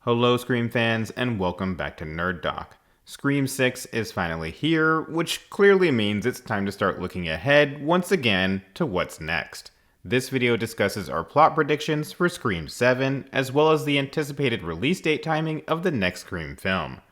Hello Scream fans and welcome back to Nerd Doc. Scream 6 is finally here, which clearly means it's time to start looking ahead once again to what's next. This video discusses our plot predictions for Scream 7 as well as the anticipated release date timing of the next Scream film.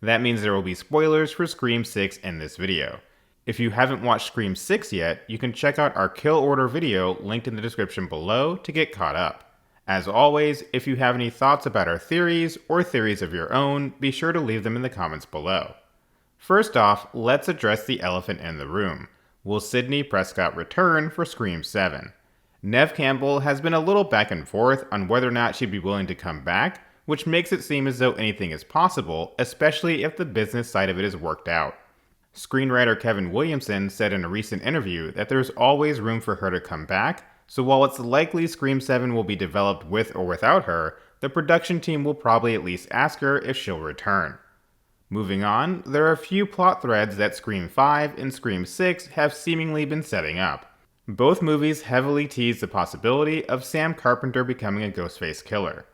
That means there will be spoilers for Scream 6 in this video. If you haven't watched Scream 6 yet, you can check out our kill order video linked in the description below to get caught up. As always, if you have any thoughts about our theories or theories of your own, be sure to leave them in the comments below. First off, let's address the elephant in the room. Will Sidney Prescott return for Scream 7? Neve Campbell has been a little back and forth on whether or not she'd be willing to come back, which makes it seem as though anything is possible, especially if the business side of it is worked out. Screenwriter Kevin Williamson said in a recent interview that there's always room for her to come back, so while it's likely Scream 7 will be developed with or without her, the production team will probably at least ask her if she'll return. Moving on, there are a few plot threads that Scream 5 and Scream 6 have seemingly been setting up. Both movies heavily tease the possibility of Sam Carpenter becoming a Ghostface killer.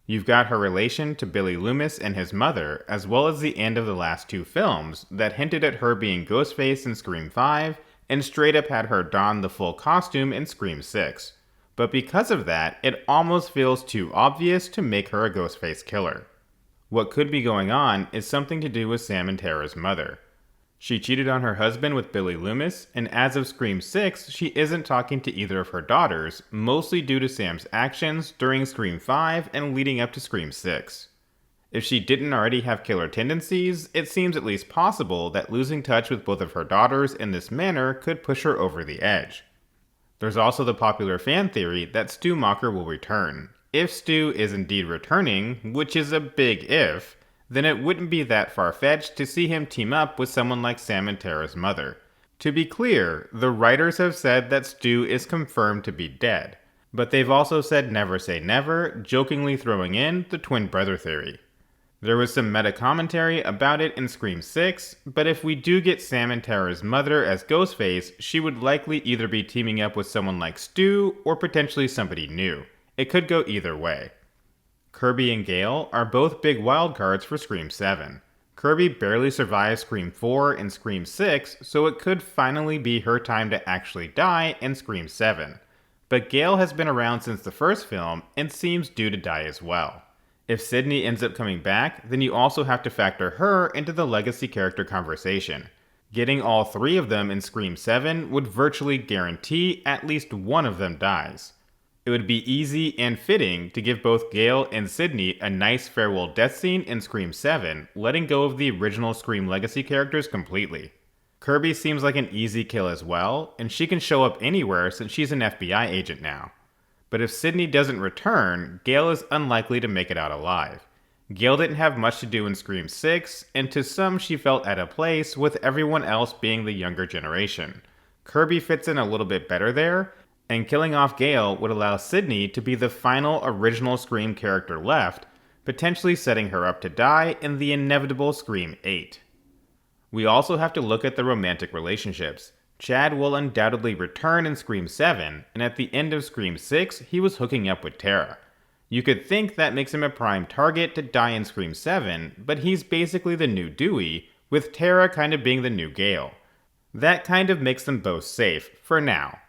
You've got her relation to Billy Loomis and his mother, as well as the end of the last two films that hinted at her being Ghostface in Scream 5 and straight up had her don the full costume in Scream 6. But because of that, it almost feels too obvious to make her a Ghostface killer. What could be going on is something to do with Sam and Tara's mother. She cheated on her husband with Billy Loomis, and as of Scream 6, she isn't talking to either of her daughters, mostly due to Sam's actions during Scream 5 and leading up to Scream 6. If she didn't already have killer tendencies, it seems at least possible that losing touch with both of her daughters in this manner could push her over the edge. There's also the popular fan theory that Stu Macher will return. If Stu is indeed returning, which is a big if, then it wouldn't be that far-fetched to see him team up with someone like Sam and Tara's mother. To be clear, the writers have said that Stu is confirmed to be dead, but they've also said never say never, jokingly throwing in the twin brother theory. There was some meta-commentary about it in Scream 6, but if we do get Sam and Tara's mother as Ghostface, she would likely either be teaming up with someone like Stu or potentially somebody new. It could go either way. Kirby and Gale are both big wildcards for Scream 7. Kirby barely survived Scream 4 and Scream 6, so it could finally be her time to actually die in Scream 7. But Gale has been around since the first film and seems due to die as well. If Sidney ends up coming back, then you also have to factor her into the legacy character conversation. Getting all three of them in Scream 7 would virtually guarantee at least one of them dies. It would be easy and fitting to give both Gale and Sidney a nice farewell death scene in Scream 7, letting go of the original Scream legacy characters completely. Kirby seems like an easy kill as well, and she can show up anywhere since she's an FBI agent now. But if Sidney doesn't return, Gale is unlikely to make it out alive. Gale didn't have much to do in Scream 6, and to some she felt out of place with everyone else being the younger generation. Kirby fits in a little bit better there, and killing off Gale would allow Sidney to be the final original Scream character left, potentially setting her up to die in the inevitable Scream 8. We also have to look at the romantic relationships. Chad will undoubtedly return in Scream 7, and at the end of Scream 6, he was hooking up with Tara. You could think that makes him a prime target to die in Scream 7, but he's basically the new Dewey, with Tara kind of being the new Gale. That kind of makes them both safe, for now.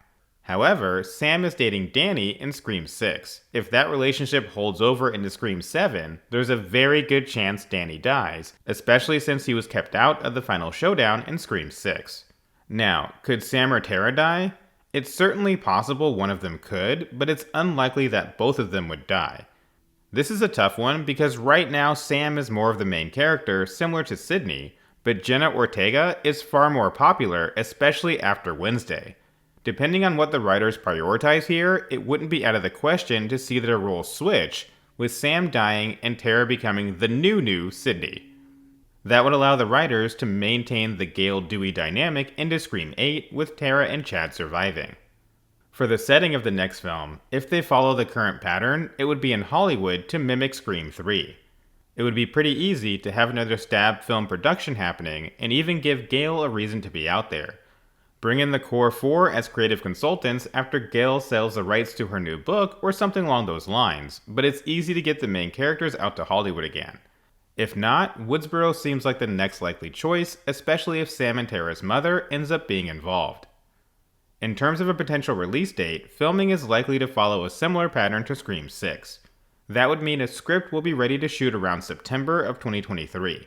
However, Sam is dating Danny in Scream 6. If that relationship holds over into Scream 7, there's a very good chance Danny dies, especially since he was kept out of the final showdown in Scream 6. Now, could Sam or Tara die? It's certainly possible one of them could, but it's unlikely that both of them would die. This is a tough one because right now Sam is more of the main character, similar to Sidney, but Jenna Ortega is far more popular, especially after Wednesday. Depending on what the writers prioritize here, it wouldn't be out of the question to see their roles switch, with Sam dying and Tara becoming the new Sidney. That would allow the writers to maintain the Gale-Dewey dynamic into Scream 8 with Tara and Chad surviving. For the setting of the next film, if they follow the current pattern, it would be in Hollywood to mimic Scream 3. It would be pretty easy to have another stab film production happening and even give Gale a reason to be out there. Bring in the core four as creative consultants after Gail sells the rights to her new book or something along those lines, but it's easy to get the main characters out to Hollywood again. If not, Woodsboro seems like the next likely choice, especially if Sam and Tara's mother ends up being involved. In terms of a potential release date, filming is likely to follow a similar pattern to Scream 6. That would mean a script will be ready to shoot around September of 2023.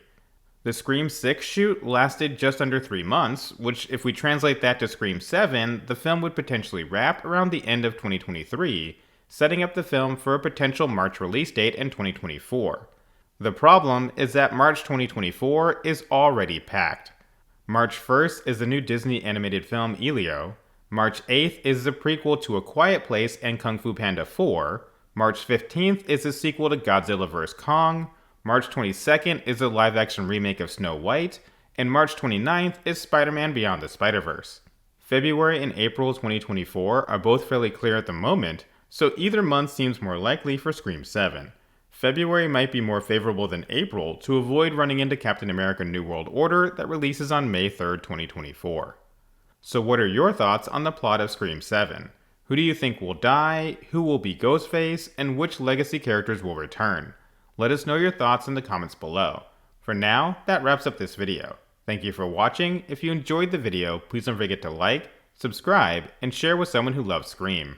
The Scream 6 shoot lasted just under 3 months, which if we translate that to Scream 7, the film would potentially wrap around the end of 2023, setting up the film for a potential March release date in 2024. The problem is that March 2024 is already packed. March 1st is the new Disney animated film Elio, March 8th is the prequel to A Quiet Place and Kung Fu Panda 4, March 15th is the sequel to Godzilla vs. Kong, March 22nd is a live-action remake of Snow White, and March 29th is Spider-Man Beyond the Spider-Verse. February and April 2024 are both fairly clear at the moment, so either month seems more likely for Scream 7. February might be more favorable than April to avoid running into Captain America New World Order that releases on May 3rd, 2024. So what are your thoughts on the plot of Scream 7? Who do you think will die, who will be Ghostface, and which legacy characters will return? Let us know your thoughts in the comments below. For now, that wraps up this video. Thank you for watching. If you enjoyed the video, please don't forget to like, subscribe, and share with someone who loves Scream.